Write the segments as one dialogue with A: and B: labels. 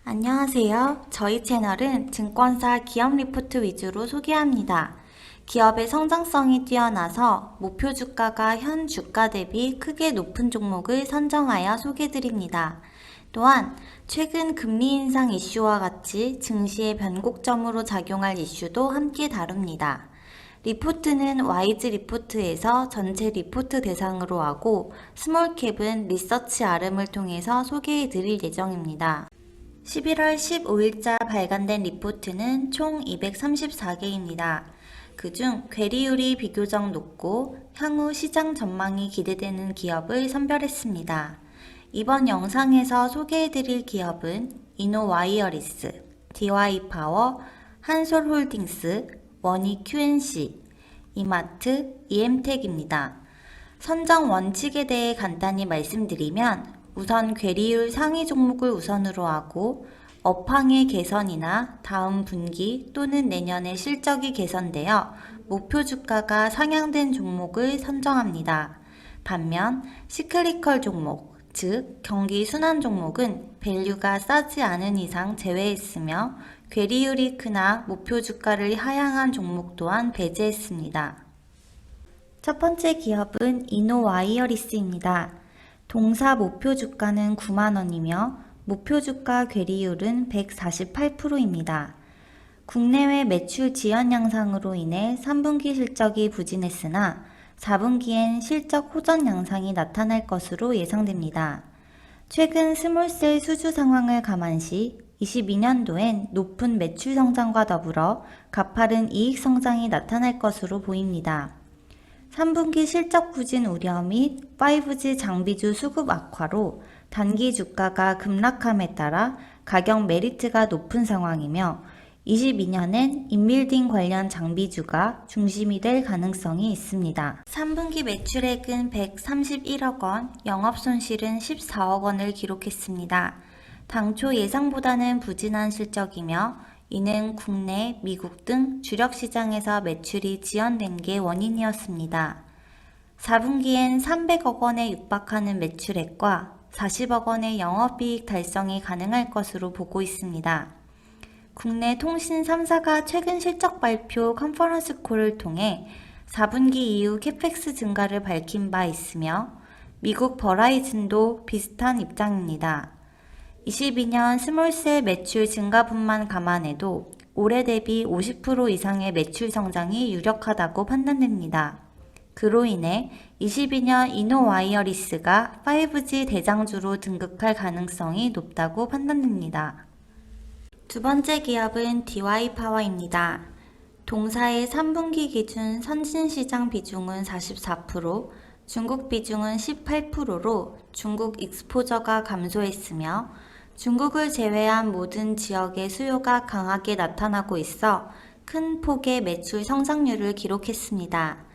A: 안녕하세요. 저희 채널은 증권사 기업 리포트 위주로 소개합니다. 기업의 성장성이 뛰어나서 목표 주가가 현 주가 대비 크게 높은 종목을 선정하여 소개드립니다. 또한 최근 금리 인상 이슈와 같이 증시의 변곡점으로 작용할 이슈도 함께 다룹니다. 리포트는 와이즈 리포트에서 전체 리포트 대상으로 하고 스몰캡은 리서치 아름을 통해서 소개해 드릴 예정입니다. 11월 15일자 발간된 리포트는 총 234개입니다. 그중 괴리율이 비교적 높고 향후 시장 전망이 기대되는 기업을 선별했습니다. 이번 영상에서 소개해드릴 기업은 이노와이어리스, DY파워, 한솔홀딩스, 원희 QNC, 이마트, EM텍입니다. 선정 원칙에 대해 간단히 말씀드리면 우선 괴리율 상위 종목을 우선으로 하고 업황의 개선이나 다음 분기 또는 내년에 실적이 개선되어 목표 주가가 상향된 종목을 선정합니다. 반면 시클리컬 종목, 즉 경기 순환 종목은 밸류가 싸지 않은 이상 제외했으며 괴리율이 크나 목표 주가를 하향한 종목 또한 배제했습니다. 첫 번째 기업은 이노와이어리스입니다. 동사 목표 주가는 9만원이며 목표 주가 괴리율은 148%입니다. 국내외 매출 지연 양상으로 인해 3분기 실적이 부진했으나 4분기엔 실적 호전 양상이 나타날 것으로 예상됩니다. 최근 스몰셀 수주 상황을 감안시 22년도엔 높은 매출 성장과 더불어 가파른 이익 성장이 나타날 것으로 보입니다. 3분기 실적 부진 우려 및 5G 장비주 수급 악화로 단기 주가가 급락함에 따라 가격 메리트가 높은 상황이며 22년엔 인빌딩 관련 장비주가 중심이 될 가능성이 있습니다. 3분기 매출액은 131억 원, 영업손실은 14억 원을 기록했습니다. 당초 예상보다는 부진한 실적이며 이는 국내, 미국 등 주력 시장에서 매출이 지연된 게 원인이었습니다. 4분기엔 300억 원에 육박하는 매출액과 40억 원의 영업이익 달성이 가능할 것으로 보고 있습니다. 국내 통신 3사가 최근 실적 발표 컨퍼런스 콜을 통해 4분기 이후 캐펙스 증가를 밝힌 바 있으며 미국 버라이즌도 비슷한 입장입니다. 22년 스몰셀 매출 증가분만 감안해도 올해 대비 50% 이상의 매출 성장이 유력하다고 판단됩니다. 그로 인해 22년 이노와이어리스가 5G 대장주로 등극할 가능성이 높다고 판단됩니다. 두 번째 기업은 DY파워입니다. 동사의 3분기 기준 선진시장 비중은 44%, 중국 비중은 18%로 중국 익스포저가 감소했으며 중국을 제외한 모든 지역의 수요가 강하게 나타나고 있어 큰 폭의 매출 성장률을 기록했습니다.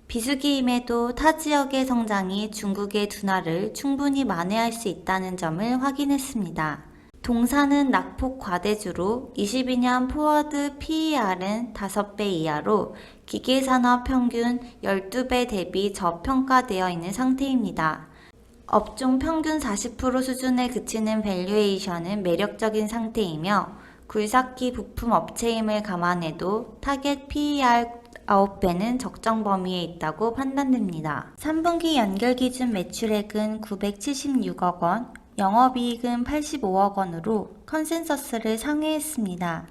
A: 비수기임에도 타 지역의 성장이 중국의 둔화를 충분히 만회할 수 있다는 점을 확인했습니다. 동사는 낙폭 과대주로 22년 포워드 PER은 5배 이하로 기계산업 평균 12배 대비 저평가되어 있는 상태입니다. 업종 평균 40% 수준에 그치는 밸류에이션은 매력적인 상태이며 굴삭기 부품 업체임을 감안해도 타겟 PER 9배는 적정 범위에 있다고 판단됩니다. 3분기 연결 기준 매출액은 976억 원, 영업이익은 85억 원으로 컨센서스를 상회했습니다.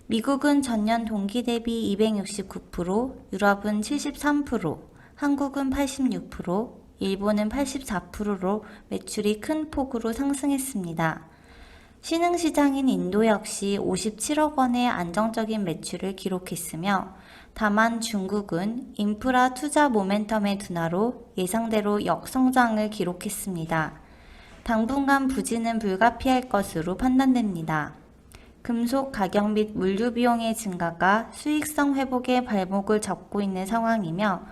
A: 미국은 전년 동기 대비 269%, 유럽은 73%, 한국은 86%, 일본은 84%로 매출이 큰 폭으로 상승했습니다. 신흥시장인 인도 역시 57억 원의 안정적인 매출을 기록했으며 다만 중국은 인프라 투자 모멘텀의 둔화로 예상대로 역성장을 기록했습니다. 당분간 부진은 불가피할 것으로 판단됩니다. 금속 가격 및 물류 비용의 증가가 수익성 회복의 발목을 잡고 있는 상황이며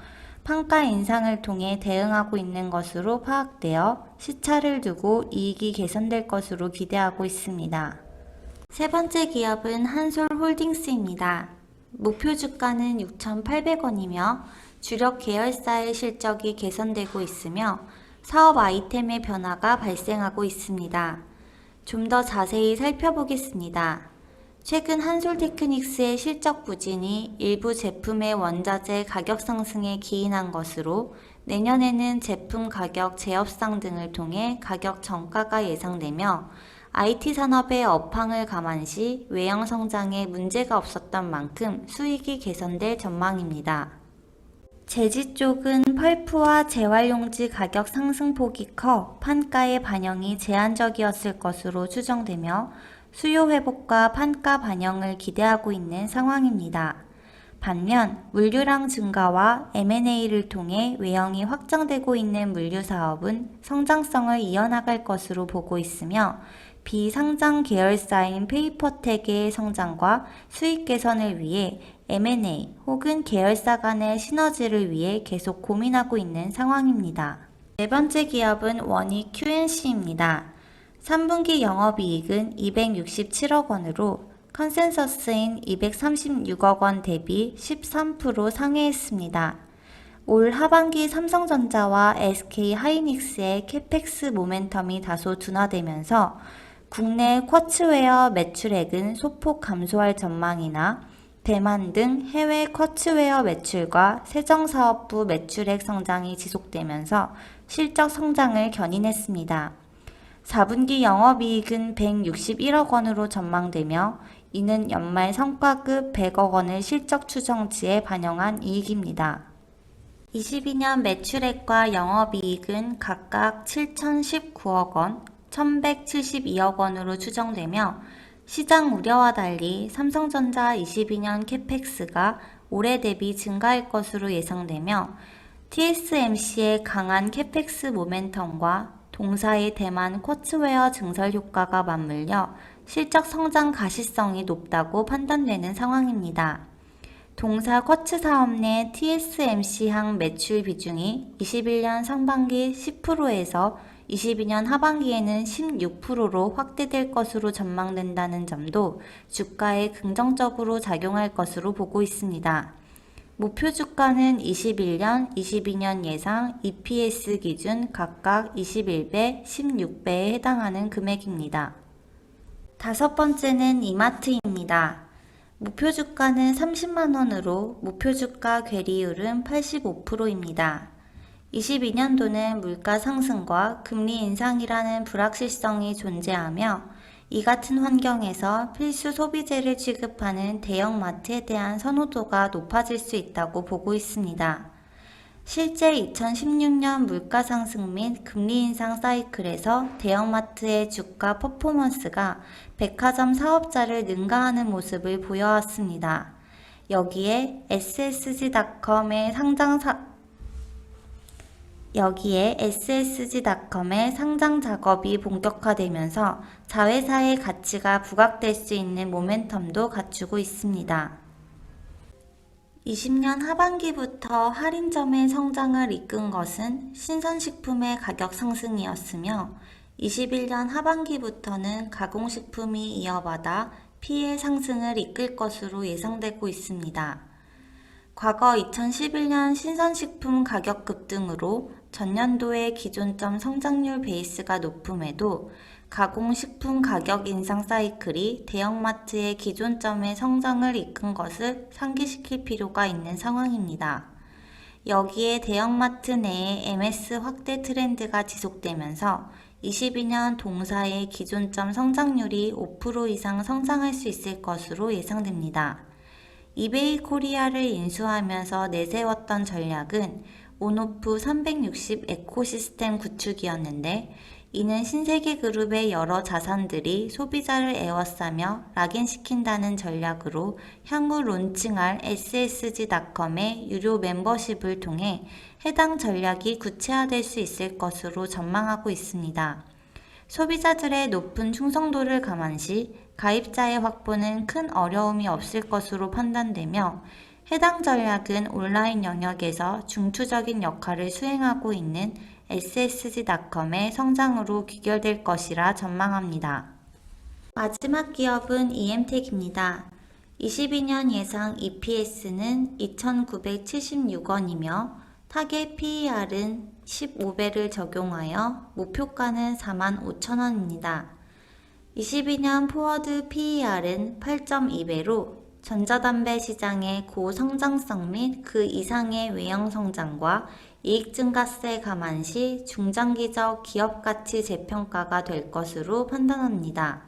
A: 판가 인상을 통해 대응하고 있는 것으로 파악되어 시차를 두고 이익이 개선될 것으로 기대하고 있습니다. 세 번째 기업은 한솔홀딩스입니다. 목표 주가는 6,800원이며 주력 계열사의 실적이 개선되고 있으며 사업 아이템의 변화가 발생하고 있습니다. 좀 더 자세히 살펴보겠습니다. 최근 한솔테크닉스의 실적 부진이 일부 제품의 원자재 가격 상승에 기인한 것으로 내년에는 제품 가격 재협상 등을 통해 가격 정가가 예상되며 IT 산업의 업황을 감안시 외형 성장에 문제가 없었던 만큼 수익이 개선될 전망입니다. 재지 쪽은 펄프와 재활용지 가격 상승폭이 커 판가의 반영이 제한적이었을 것으로 추정되며 수요 회복과 판가 반영을 기대하고 있는 상황입니다. 반면 물류량 증가와 M&A를 통해 외형이 확장되고 있는 물류 사업은 성장성을 이어나갈 것으로 보고 있으며 비상장 계열사인 페이퍼텍의 성장과 수익 개선을 위해 M&A 혹은 계열사 간의 시너지를 위해 계속 고민하고 있는 상황입니다. 네 번째 기업은 원익 QNC입니다. 3분기 영업이익은 267억 원으로 컨센서스인 236억 원 대비 13% 상회했습니다. 올 하반기 삼성전자와 SK하이닉스의 캐펙스 모멘텀이 다소 둔화되면서 국내 쿼츠웨어 매출액은 소폭 감소할 전망이나 대만 등 해외 쿼츠웨어 매출과 세정사업부 매출액 성장이 지속되면서 실적 성장을 견인했습니다. 4분기 영업이익은 161억 원으로 전망되며 이는 연말 성과급 100억 원을 실적 추정치에 반영한 이익입니다. 22년 매출액과 영업이익은 각각 7,019억 원, 1,172억 원으로 추정되며 시장 우려와 달리 삼성전자 22년 캐펙스가 올해 대비 증가할 것으로 예상되며 TSMC의 강한 캐펙스 모멘텀과 동사의 대만 쿼츠웨어 증설 효과가 맞물려 실적 성장 가시성이 높다고 판단되는 상황입니다. 동사 쿼츠 사업 내 TSMC항 매출 비중이 21년 상반기 10%에서 22년 하반기에는 16%로 확대될 것으로 전망된다는 점도 주가에 긍정적으로 작용할 것으로 보고 있습니다. 목표 주가는 21년, 22년 예상 EPS 기준 각각 21배, 16배에 해당하는 금액입니다. 다섯 번째는 이마트입니다. 목표 주가는 30만원으로 목표 주가 괴리율은 85%입니다. 22년도는 물가 상승과 금리 인상이라는 불확실성이 존재하며 이 같은 환경에서 필수 소비재를 취급하는 대형마트에 대한 선호도가 높아질 수 있다고 보고 있습니다. 실제 2016년 물가 상승 및 금리 인상 사이클에서 대형마트의 주가 퍼포먼스가 백화점 사업자를 능가하는 모습을 보여왔습니다. 여기에 SSG닷컴의 상장 작업이 본격화되면서 자회사의 가치가 부각될 수 있는 모멘텀도 갖추고 있습니다. 20년 하반기부터 할인점의 성장을 이끈 것은 신선식품의 가격 상승이었으며 21년 하반기부터는 가공식품이 이어받아 피해 상승을 이끌 것으로 예상되고 있습니다. 과거 2011년 신선식품 가격 급등으로 전년도의 기존점 성장률 베이스가 높음에도 가공식품 가격 인상 사이클이 대형마트의 기존점의 성장을 이끈 것을 상기시킬 필요가 있는 상황입니다. 여기에 대형마트 내의 MS 확대 트렌드가 지속되면서 22년 동사의 기존점 성장률이 5% 이상 성장할 수 있을 것으로 예상됩니다. 이베이 코리아를 인수하면서 내세웠던 전략은 온오프 360 에코시스템 구축이었는데 이는 신세계그룹의 여러 자산들이 소비자를 에워싸며 락인시킨다는 전략으로 향후 론칭할 SSG닷컴의 유료 멤버십을 통해 해당 전략이 구체화될 수 있을 것으로 전망하고 있습니다. 소비자들의 높은 충성도를 감안시 가입자의 확보는 큰 어려움이 없을 것으로 판단되며 해당 전략은 온라인 영역에서 중추적인 역할을 수행하고 있는 SSG닷컴의 성장으로 귀결될 것이라 전망합니다. 마지막 기업은 EM텍입니다. 22년 예상 EPS는 2,976원이며 타겟 PER은 15배를 적용하여 목표가는 45,000원입니다. 22년 포워드 PER은 8.2배로 전자담배 시장의 고성장성 및 그 이상의 외형 성장과 이익 증가세 감안 시 중장기적 기업가치 재평가가 될 것으로 판단합니다.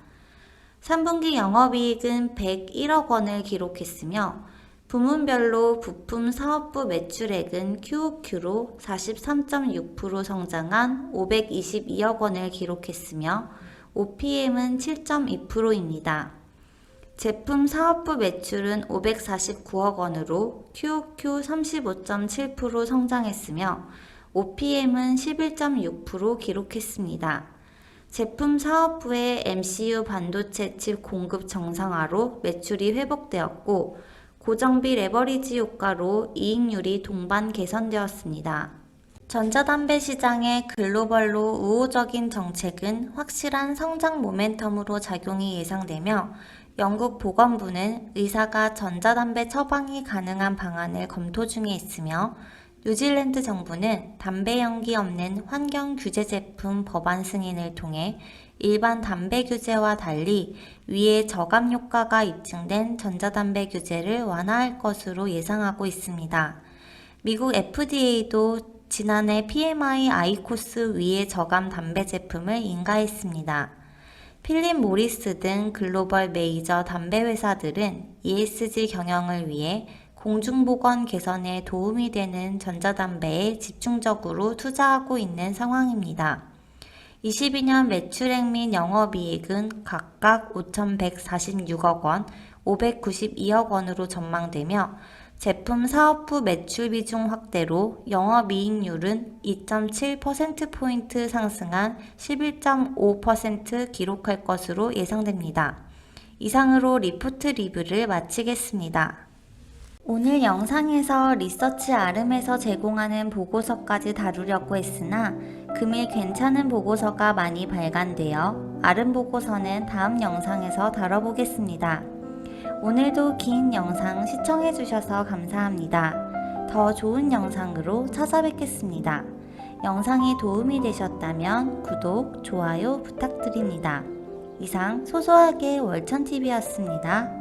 A: 3분기 영업이익은 101억 원을 기록했으며 부문별로 부품 사업부 매출액은 QOQ로 43.6% 성장한 522억 원을 기록했으며 OPM은 7.2%입니다. 제품 사업부 매출은 549억 원으로 QOQ 35.7% 성장했으며 OPM은 11.6% 기록했습니다. 제품 사업부의 MCU 반도체 칩 공급 정상화로 매출이 회복되었고 고정비 레버리지 효과로 이익률이 동반 개선되었습니다. 전자담배 시장의 글로벌로 우호적인 정책은 확실한 성장 모멘텀으로 작용이 예상되며 영국 보건부는 의사가 전자담배 처방이 가능한 방안을 검토 중에 있으며 뉴질랜드 정부는 담배 연기 없는 환경 규제 제품 법안 승인을 통해 일반 담배 규제와 달리 위의 저감 효과가 입증된 전자담배 규제를 완화할 것으로 예상하고 있습니다. 미국 FDA도 지난해 PMI 아이코스 위의 저감 담배 제품을 인가했습니다. 필립 모리스 등 글로벌 메이저 담배 회사들은 ESG 경영을 위해 공중보건 개선에 도움이 되는 전자담배에 집중적으로 투자하고 있는 상황입니다. 22년 매출액 및 영업이익은 각각 5,146억 원, 592억 원으로 전망되며 제품 사업부 매출 비중 확대로 영업이익률은 2.7%포인트 상승한 11.5% 기록할 것으로 예상됩니다. 이상으로 리포트 리뷰를 마치겠습니다. 오늘 영상에서 리서치 아름에서 제공하는 보고서까지 다루려고 했으나 금일 괜찮은 보고서가 많이 발간되어 아름 보고서는 다음 영상에서 다뤄보겠습니다. 오늘도 긴 영상 시청해주셔서 감사합니다. 더 좋은 영상으로 찾아뵙겠습니다. 영상이 도움이 되셨다면 구독, 좋아요 부탁드립니다. 이상 소소하게 월천TV였습니다.